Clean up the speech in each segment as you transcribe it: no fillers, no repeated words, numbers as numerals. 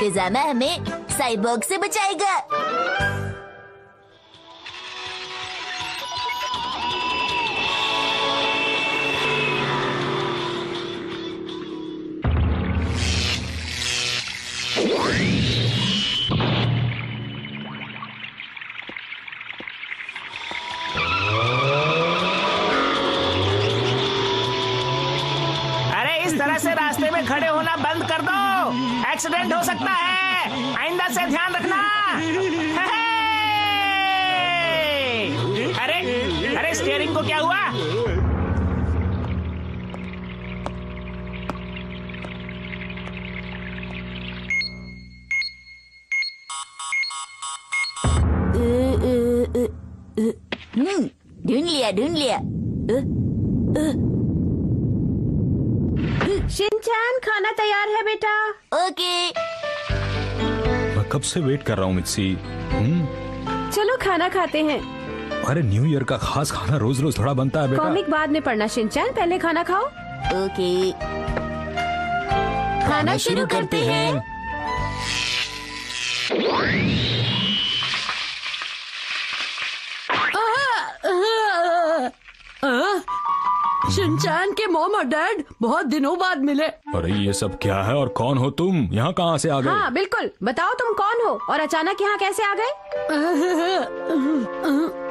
Kazama हमें cyborg से बचाएगा। इस तरह से रास्ते में खड़े होना बंद कर दो, एक्सीडेंट हो सकता है, आइंदा से ध्यान रखना। अरे अरे स्टीयरिंग को क्या हुआ? ढूंढ लिया। शिनचैन, खाना तैयार है बेटा। ओके। मैं कब से वेट कर रहा हूँ मित्सी। चलो खाना खाते हैं। अरे न्यू ईयर का खास खाना रोज रोज थोड़ा बनता है बेटा। कॉमिक बाद में पढ़ना शिनचैन, पहले खाना खाओ। ओके, खाना शुरू करते हैं। शिनचैन के मॉम और डैड बहुत दिनों बाद मिले। अरे ये सब क्या है और कौन हो तुम? यहाँ कहाँ से आ गए? हाँ बिल्कुल, बताओ तुम कौन हो और अचानक यहाँ कैसे आ गए?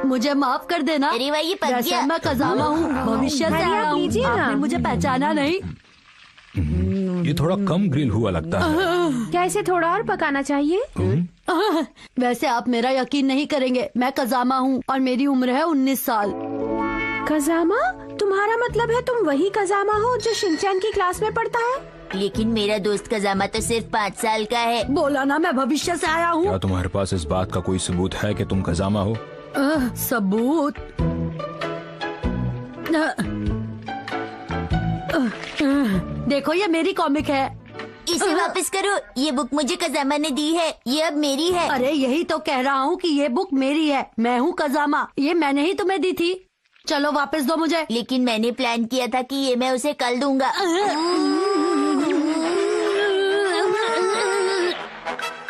मुझे माफ कर देना। अरे भाई ये पक दरअसल गया। मैं कज़ामा हूँ, भविष्य से अरे आया आप हूँ। लीजिए ना। आपने मुझे पहचाना नहीं। ये थोड़ा कम ग्रिल हुआ लगता है। क्या इसे थोड़ा और पकाना चाहिए? वैसे आप मेरा यकीन नहीं करेंगे, मैं कज़ामा हूँ और मेरी उम्र है 19 साल। कज़ामा? तुम्हारा मतलब है तुम वही कज़ामा हो जो शिनचैन की क्लास में पढ़ता है? लेकिन मेरा दोस्त कज़ामा तो सिर्फ 5 साल का है। बोला ना मैं भविष्य से आया हूँ। क्या तुम्हारे पास इस बात का कोई सबूत है कि तुम कज़ामा हो? सबूत? देखो ये मेरी कॉमिक है। इसे वापस करो, ये बुक मुझे कज़ामा ने दी है, ये अब मेरी है। अरे यही तो कह रहा हूँ कि ये बुक मेरी है, मैं हूँ कज़ामा, ये मैंने ही तुम्हें दी थी। चलो वापस दो मुझे। लेकिन मैंने प्लान किया था कि ये मैं उसे कल दूंगा।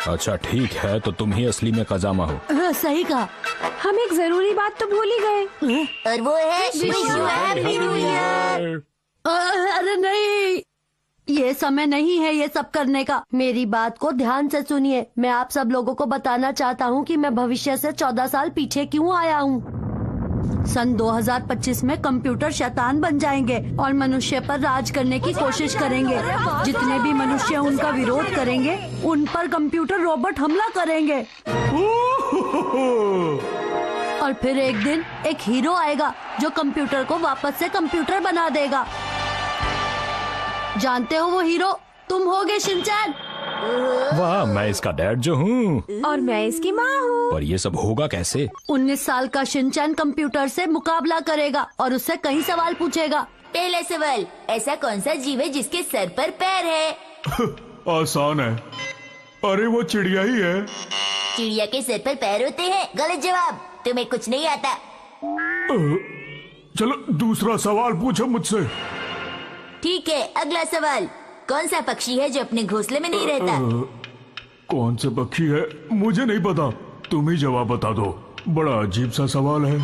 अच्छा ठीक है, तो तुम ही असली में कज़ामा हो। सही कहा। हम एक जरूरी बात तो भूल ही गए। और वो है Wish you Happy New Year। अरे नहीं, ये समय नहीं है ये सब करने का। मेरी बात को ध्यान से सुनिए। मैं आप सब लोगों को बताना चाहता हूँ कि मैं भविष्य से 14 साल पीछे क्यों आया हूँ। सन 2025 में कंप्यूटर शैतान बन जाएंगे और मनुष्य पर राज करने की कोशिश करेंगे। जितने भी मनुष्य उनका विरोध करेंगे, उन पर कंप्यूटर रोबोट हमला करेंगे। और फिर एक दिन एक हीरो आएगा जो कंप्यूटर को वापस से कंप्यूटर बना देगा। जानते हो वो हीरो तुम होगे शिनचैन। वाह, मैं इसका डैड जो हूँ और मैं इसकी माँ हूँ। पर ये सब होगा कैसे? 19 साल का शिनचैन कंप्यूटर से मुकाबला करेगा और उससे कई सवाल पूछेगा। पहला सवाल, ऐसा कौन सा जीव है जिसके सर पर पैर है? आसान है, अरे वो चिड़िया ही है। चिड़िया के सर पर पैर होते हैं। गलत जवाब, तुम्हें कुछ नहीं आता। चलो दूसरा सवाल पूछो मुझसे। ठीक है, अगला सवाल, कौन सा पक्षी है जो अपने घोंसले में नहीं रहता? कौन सा पक्षी है मुझे नहीं पता, तुम ही जवाब बता दो। बड़ा अजीब सा सवाल है।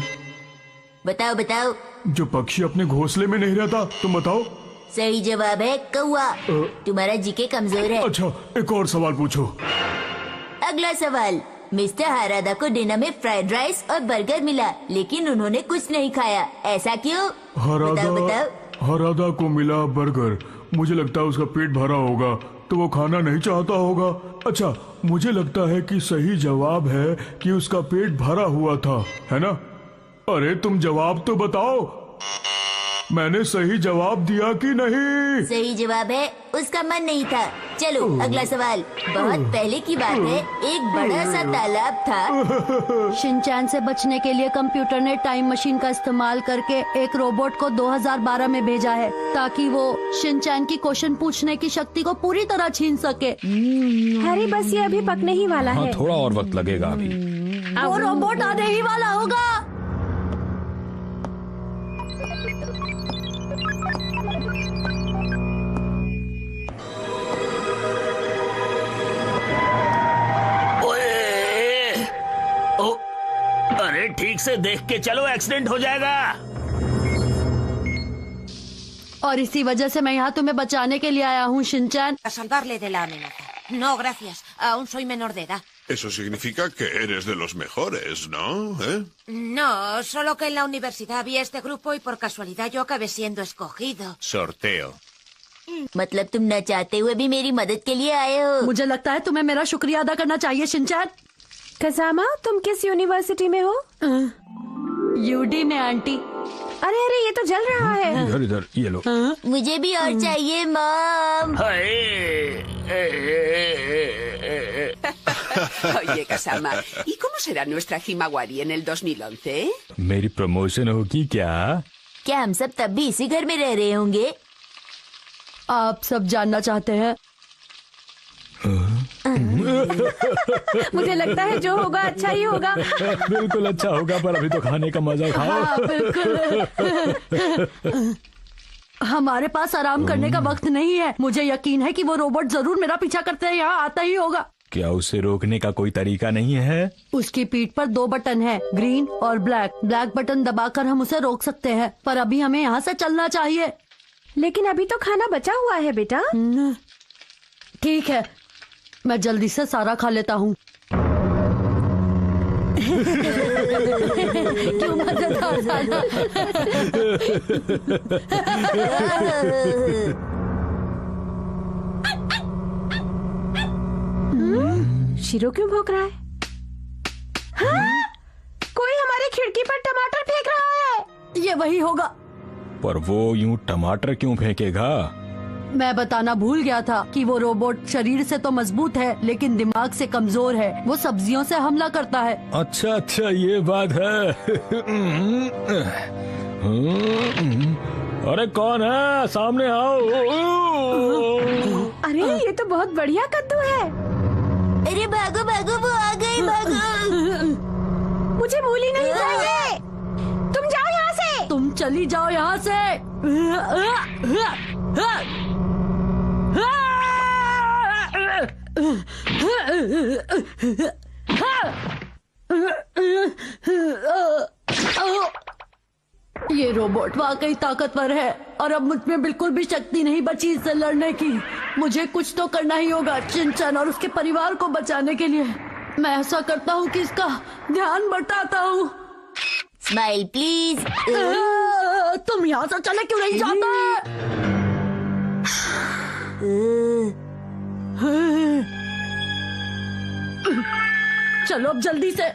बताओ बताओ। जो पक्षी अपने घोंसले में नहीं रहता, तुम बताओ। सही जवाब है कौवा। तुम्हारा जीके कमजोर है। अच्छा एक और सवाल पूछो। अगला सवाल, मिस्टर हारादा को डिनर में फ्राइड राइस और बर्गर मिला, लेकिन उन्होंने कुछ नहीं खाया, ऐसा क्यों? बताओ बताओ। हरादा को मिला बर्गर, मुझे लगता है उसका पेट भरा होगा तो वो खाना नहीं चाहता होगा। अच्छा, मुझे लगता है कि सही जवाब है कि उसका पेट भरा हुआ था, है ना? अरे तुम जवाब तो बताओ, मैंने सही जवाब दिया कि नहीं? सही जवाब है उसका मन नहीं था। चलो अगला सवाल, बहुत पहले की बात है, एक बड़ा सा तालाब था। शिनचैन से बचने के लिए कंप्यूटर ने टाइम मशीन का इस्तेमाल करके एक रोबोट को 2012 में भेजा है ताकि वो शिनचैन की क्वेश्चन पूछने की शक्ति को पूरी तरह छीन सके। हैरी, बस ये अभी पकने ही वाला हाँ, है। थोड़ा और वक्त लगेगा अभी। वो रोबोट आने ही वाला होगा। ठीक से देख के चलो, एक्सीडेंट हो जाएगा। और इसी वजह से मैं यहाँ तुम्हें बचाने के लिए आया हूँ, Shinchan. A salvarle de la amenaza. No, gracias. Aún soy menor de edad. Eso significa que eres de los mejores, ¿no? No, solo que en la universidad vi este grupo y por casualidad yo acabé siendo escogido. Sorteo. मतलब तुम न चाहते हुए भी मेरी मदद के लिए आए हो। मुझे लगता है तुम्हें मेरा शुक्रिया अदा करना चाहिए, शिनचैन। कजामा, तुम किस यूनिवर्सिटी में हो? यूडी में आंटी। अरे अरे, ये तो जल रहा है। इधर इधर ये लो। मुझे भी और चाहिए mom. Oye, Kasama, ¿y cómo será nuestra Himawari en el 2011? मेरी प्रमोशन होगी क्या? क्या हम सब तब भी इसी घर में रह रहे होंगे? आप सब जानना चाहते हैं? मुझे लगता है जो होगा अच्छा ही होगा। बिल्कुल अच्छा होगा, पर अभी तो खाने का मजा खाओ। हाँ, बिल्कुल। हमारे पास आराम करने का वक्त नहीं है। मुझे यकीन है कि वो रोबोट जरूर मेरा पीछा करते हैं, यहाँ आता ही होगा। क्या उसे रोकने का कोई तरीका नहीं है? उसकी पीठ पर 2 बटन है, ग्रीन और ब्लैक। ब्लैक बटन दबाकर हम उसे रोक सकते हैं, पर अभी हमें यहाँ से चलना चाहिए। लेकिन अभी तो खाना बचा हुआ है बेटा। ठीक है, मैं जल्दी से सारा खा लेता हूँ। क्यों मजेदार था ना? शिरो क्यों भौंक रहा है? हाँ? कोई हमारी खिड़की पर टमाटर फेंक रहा है। ये वही होगा। पर वो यूं टमाटर क्यों फेंकेगा? मैं बताना भूल गया था कि वो रोबोट शरीर से तो मजबूत है, लेकिन दिमाग से कमजोर है। वो सब्जियों से हमला करता है। अच्छा अच्छा, ये बात है। अरे कौन है? सामने आओ। अरे ये तो बहुत बढ़िया कद्दू है। अरे भागो भागो, वो आ गए, भागो। मुझे मूली नहीं चाहिए। तुम जाओ यहाँ से। तुम चली जाओ यहाँ से। ये रोबोट वाकई ताकतवर है और अब मुझ में बिल्कुल भी शक्ति नहीं बची इससे लड़ने की। मुझे कुछ तो करना ही होगा चिंचन और उसके परिवार को बचाने के लिए। मैं ऐसा करता हूँ कि इसका ध्यान बटाता हूँ। Smile please. तुम यहाँ से चले क्यों नहीं जाते? चलो अब जल्दी से।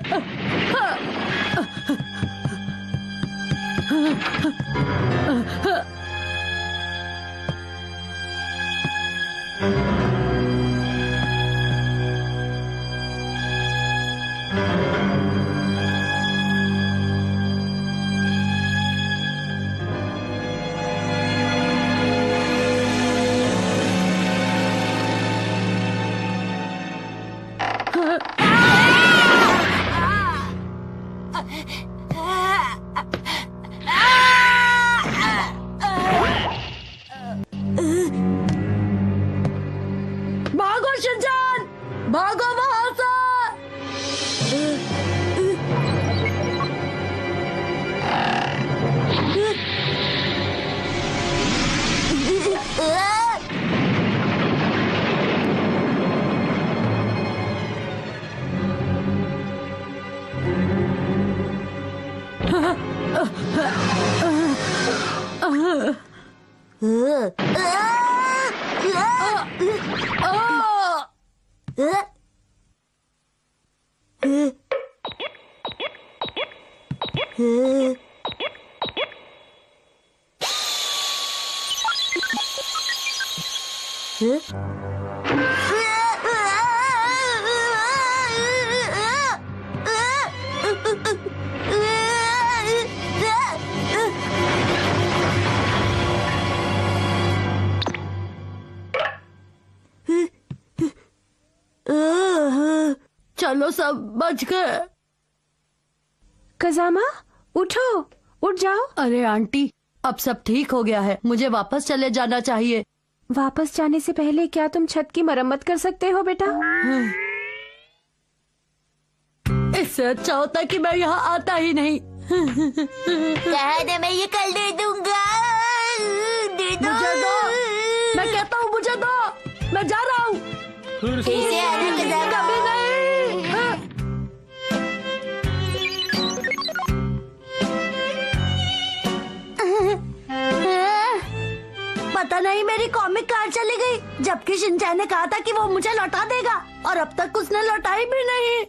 भागो शिनचैन, भागो वहां से। चलो सब बच गए। कजामा उठो, उठ जाओ। अरे आंटी, अब सब ठीक हो गया है, मुझे वापस चले जाना चाहिए। वापस जाने से पहले क्या तुम छत की मरम्मत कर सकते हो बेटा? इस इससे अच्छा होता कि मैं यहाँ आता ही नहीं। कहा था मैं ये कल दे दूंगा। दे दो। मुझे दो, मैं कहता हूँ मुझे दो, मैं जा रहा हूँ। फिर से आना कदम। कभी नहीं। हाँ। पता नहीं मेरी कॉमिक कहाँ चली गई, जबकि शिनचैन ने कहा था कि वो मुझे लौटा देगा और अब तक उसने लौटाई भी नहीं।